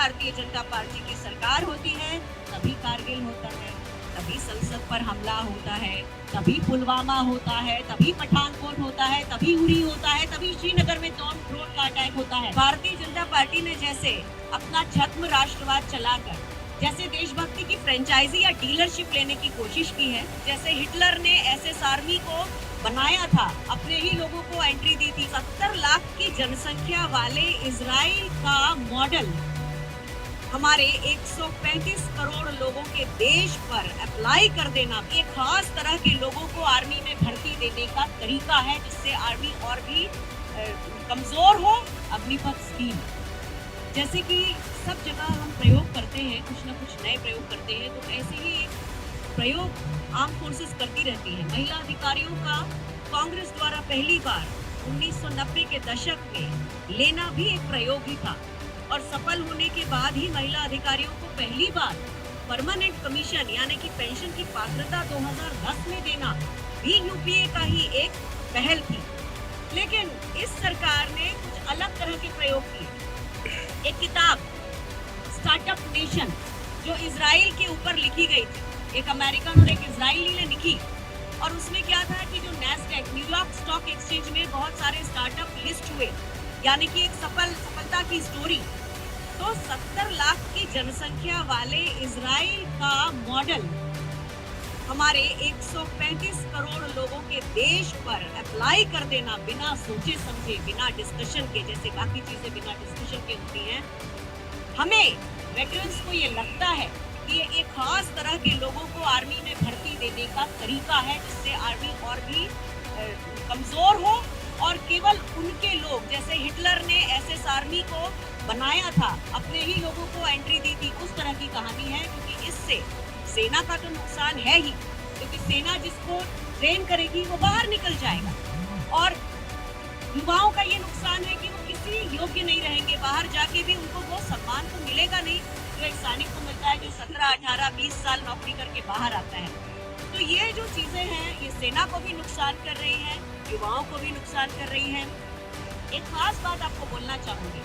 Bharatiya Janata party की सरकार होती है तभी कारगिल होता है, तभी संसद पर हमला होता है, तभी पुलवामा होता है, तभी पठानकोट होता है, तभी उरी होता है, तभी श्रीनगर में ड्रोन का अटैक होता है। भारतीय जनता पार्टी ने जैसे अपना छद्म राष्ट्रवाद चलाकर जैसे देशभक्ति की फ्रेंचाइजी या डीलरशिप लेने की कोशिश की है, जैसे हिटलर ने एसएस आर्मी को बनाया था, अपने ही लोगों को एंट्री दी थी। 70 लाख की जनसंख्या वाले इजराइल का मॉडल हमारे 135 करोड़ लोगों के देश पर अप्लाई कर देना, एक खास तरह के लोगों को आर्मी में भर्ती देने का तरीका है, जिससे आर्मी और भी कमजोर हो। अग्निपथ स्कीम जैसे कि सब जगह हम प्रयोग करते हैं, कुछ ना कुछ नए प्रयोग करते हैं, तो ऐसे ही एक प्रयोग आर्म फोर्सेस करती रहती है। महिला अधिकारियों का कांग्रेस द्वारा पहली बार 1990 के दशक में लेना भी एक प्रयोग ही था, और सफल होने के बाद ही महिला अधिकारियों को पहली बार परमानेंट कमीशन यानी कि पेंशन की पात्रता 2010 में देना भी यूपीए का ही एक पहल थी। लेकिन इस सरकार ने कुछ अलग तरह के प्रयोग किए। एक किताब स्टार्टअप नेशन जो इजराइल के ऊपर लिखी गई थी, एक अमेरिकन और एक इजरायली ने लिखी, और उसमें क्या था कि जो नैस्डैक न्यूयॉर्क स्टॉक एक्सचेंज में बहुत सारे स्टार्टअप लिस्ट हुए, यानी कि एक सफलता की स्टोरी। तो 70 लाख की जनसंख्या वाले इजराइल का मॉडल हमारे 135 करोड़ लोगों के देश पर अप्लाई कर देना, बिना सोचे समझे, बिना डिस्कशन के, जैसे बाकी चीजें बिना डिस्कशन के होती हैं। हमें वेटरन्स को ये लगता है कि ये एक खास तरह के लोगों को आर्मी में भर्ती देने का तरीका है, जिससे आर्मी और भी कमजोर हो, और केवल उनके लोग, जैसे हिटलर ने एसएस आर्मी को बनाया था, अपने ही लोगों को एंट्री दी थी, उस तरह की कहानी है। क्योंकि इससे सेना का तो नुकसान है ही, क्योंकि सेना जिसको ट्रेन करेगी वो बाहर निकल जाएगा, और युवाओं का ये नुकसान है कि वो किसी योग्य नहीं रहेंगे, बाहर जाके भी उनको वो सम्मान तो मिलेगा नहीं जो एक सैनिक को मिलता है, जो 17, 18, 20 साल नौकरी करके बाहर आता है। तो ये जो चीजें हैं, ये सेना को भी नुकसान कर रही हैं, युवाओं को भी नुकसान कर रही हैं। एक खास बात आपको बोलना चाहूंगी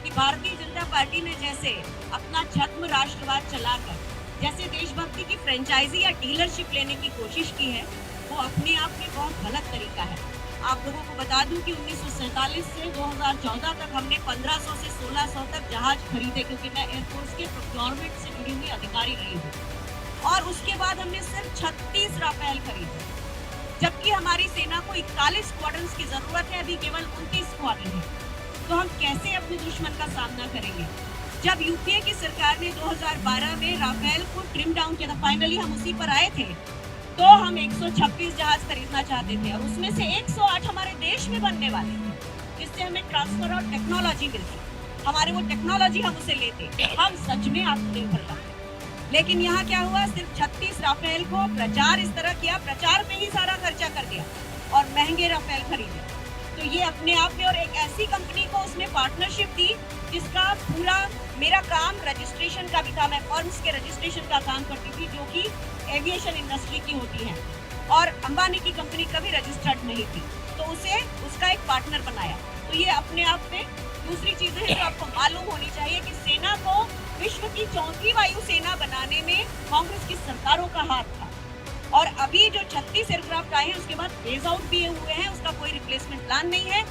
कि भारतीय जनता पार्टी ने जैसे अपना छद्म राष्ट्रवाद चलाकर जैसे देशभक्ति की फ्रेंचाइजी या डीलरशिप लेने की कोशिश की है, वो अपने आप में बहुत गलत तरीका है। आप लोगों को बता दूं कि 1947 से 2014 तक हमने 1500 से 1600 तक जहाज खरीदे, क्योंकि मैं एयरफोर्स के प्रोक्योरमेंट से जुड़ी हुई अधिकारी रही हूँ, और उसके बाद हमने सिर्फ 36 राफेल खरीदे, जबकि हमारी सेना को 41 स्क्वाड्रन्स की जरूरत है, अभी केवल 29 स्क्वाड्रन है। तो हम कैसे अपने दुश्मन का सामना करेंगे? जब यूपीए की सरकार ने 2012 में राफेल को ट्रिम डाउन किया था, फाइनली हम उसी पर आए थे, तो हम 126 जहाज खरीदना चाहते थे, और उसमें से 108 हमारे देश में बनने वाले थे, जिससे हमें ट्रांसफर और टेक्नोलॉजी मिलती, हमारे वो टेक्नोलॉजी हम उसे लेते, हम सच में आत्मनिर्भर बनते। लेकिन यहाँ क्या हुआ, सिर्फ 36 राफेल को प्रचार इस तरह किया, प्रचार पे ही सारा खर्चा कर दिया और महंगे राफेल खरीदे। तो ये अपने आप में, और एक ऐसी कंपनी को उसमें पार्टनरशिप दी जिसका पूरा मेरा काम रजिस्ट्रेशन का भी था, मैं फर्म्स के रजिस्ट्रेशन का काम करती थी, जो कि एविएशन इंडस्ट्री की होती हैं, और अंबानी की कंपनी कभी रजिस्टर्ड नहीं थी, तो उसे उसका एक पार्टनर बनाया। तो ये अपने आप में दूसरी चीजें हैं जो आपको मालूम होनी चाहिए कि सेना को विश्व की 4थी वायुसेना बनाने में कांग्रेस की सरकारों का हाथ था, और अभी जो 36 एयरक्राफ्ट आए हैं उसके बाद फेज आउट भी हुए हैं, उसका कोई रिप्लेसमेंट प्लान नहीं है।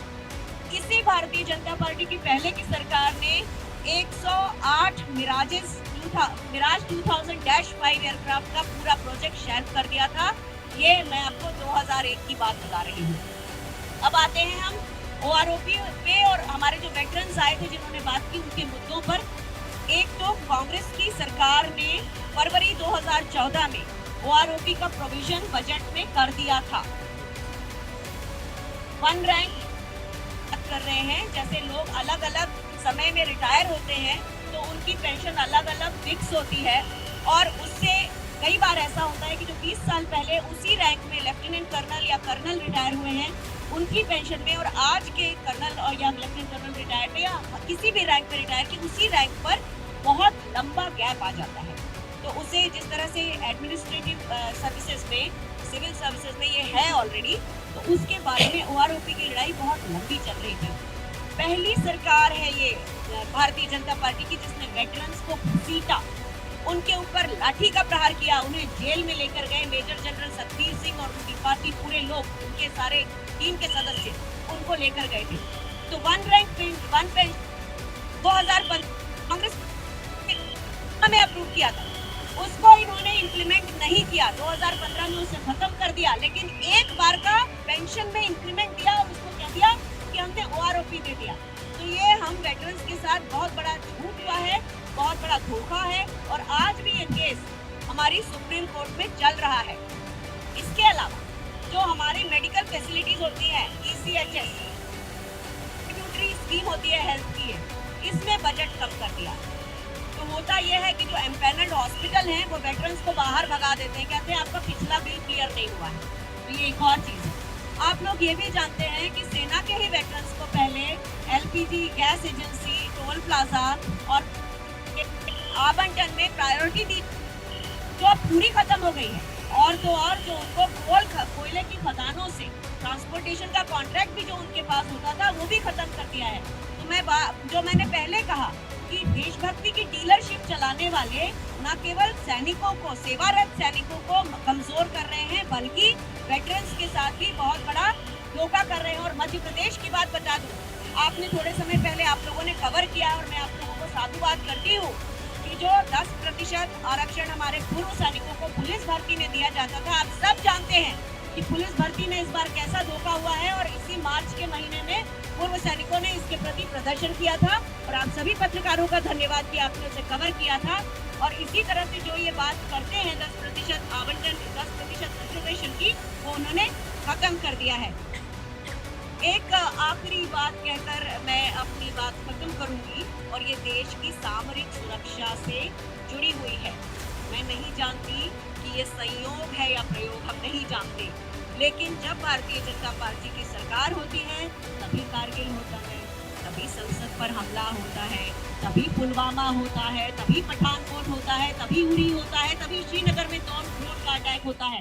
इसी भारतीय जनता पार्टी की पहले की सरकार ने 108 मिराज 2000-5 एयरक्राफ्ट का पूरा प्रोजेक्ट शेल्फ कर दिया था। ये मैं आपको 2001 की बात बता रही हूँ। अब आते हैं हम ओआरओपी पे, और हमारे जो वेटरन्स आए थे जिन्होंने बात की उनके मुद्दों पर। एक तो कांग्रेस की सरकार ने फरवरी 2014 में ओआरओपी का प्रोविजन बजट में कर दिया था। 1 रैंक कर रहे हैं, जैसे लोग अलग अलग समय में रिटायर होते हैं तो उनकी पेंशन अलग अलग फिक्स होती है, और उससे कई बार ऐसा होता है कि जो 20 साल पहले उसी रैंक में लेफ्टिनेंट कर्नल या कर्नल रिटायर हुए हैं उनकी पेंशन में, और आज के कर्नल और या लेफ्टिनेंट कर्नल रिटायर पे या किसी भी रैंक पे रिटायर की उसी रैंक पर बहुत लंबा गैप आ जाता है। तो उसे जिस तरह से एडमिनिस्ट्रेटिव सर्विसेज में, सिविल सर्विसेज में ये है ऑलरेडी, तो उसके बारे में ओआरओपी की लड़ाई बहुत लंबी चल रही थी। पहली सरकार है ये भारतीय जनता पार्टी की जिसने वेटरन्स को घसीटा, उनके ऊपर लाठी का प्रहार किया, उन्हें जेल में लेकर गए। मेजर जनरल सतबीर सिंह और उनकी पार्टी पूरे लोग, उनके सारे टीम के सदस्य उनको लेकर गए थे। तो one rank one pension 2015 Congress ने अप्रूव किया था, उसको इन्होंने इंप्लीमेंट नहीं किया। 2015 में उसे खत्म कर दिया, लेकिन एक बार का पेंशन में इंक्रीमेंट दिया और उसको कह दिया कि हमने ओआरओपी दे दिया। तो ये हम वेटरन्स के साथ बहुत बड़ा झूठ हुआ है, बहुत बड़ा धोखा है और आज भी ये केस हमारी सुप्रीम कोर्ट में चल रहा है। इसके अलावा जो हमारी मेडिकल फैसिलिटीज होती है, ECHS स्कीम होती है हेल्थ की, इसमें बजट कम कर दिया। तो होता यह है कि जो एम्पैनल्ड हॉस्पिटल हैं वो वेटरन्स को बाहर भगा देते हैं, कहते हैं आपका पिछला बिल क्लियर नहीं हुआ है। तो ये एक और चीज़ है। आप लोग ये भी जानते हैं कि सेना के ही वेटरन्स को पहले LPG gas agency, toll plaza और आवंटन में प्रायोरिटी दी, जो अब पूरी खत्म हो गई है। और तो और जो उनको कोयले की खदानों से ट्रांसपोर्टेशन का कॉन्ट्रैक्ट भी जो उनके पास होता था वो भी खत्म कर दिया है। तो जो मैंने पहले कहा कि देशभक्ति की डीलरशिप चलाने वाले न केवल सैनिकों को, सेवारत सैनिकों को कमजोर कर रहे हैं, बल्कि वेटरन्स के साथ भी बहुत बड़ा धोखा कर रहे हैं। और मध्य प्रदेश की बात बता दूं, आपने थोड़े समय पहले आप लोगों ने कवर किया और मैं आप लोगों को साधुवाद करती हूँ कि जो 10% आरक्षण हमारे पूर्व सैनिकों को पुलिस भर्ती में दिया जाता था, आप सब जानते हैं कि पुलिस भर्ती में इस बार कैसा धोखा हुआ है। और इसी मार्च के महीने में पूर्व सैनिकों ने इसके प्रति प्रदर्शन किया था और आप सभी पत्रकारों का धन्यवाद कि आपने उसे कवर किया था। और इसी तरह से जो ये बात करते हैं 10% आवंटन, 10% रिजर्वेशन की, वो उन्होंने खत्म कर दिया है। एक आखिरी बात कहकर मैं अपनी बात खत्म करूंगी और ये देश की सामरिक सुरक्षा से जुड़ी हुई है। मैं नहीं जानती कि ये संयोग है या प्रयोग, हम नहीं जानते, लेकिन जब भारतीय जनता पार्टी की सरकार होती है तभी कारगिल होता है, तभी संसद पर हमला होता है, तभी पुलवामा होता है, तभी पठानकोट होता है, तभी उरी होता है, तभी श्रीनगर में ड्रोन का अटैक होता है।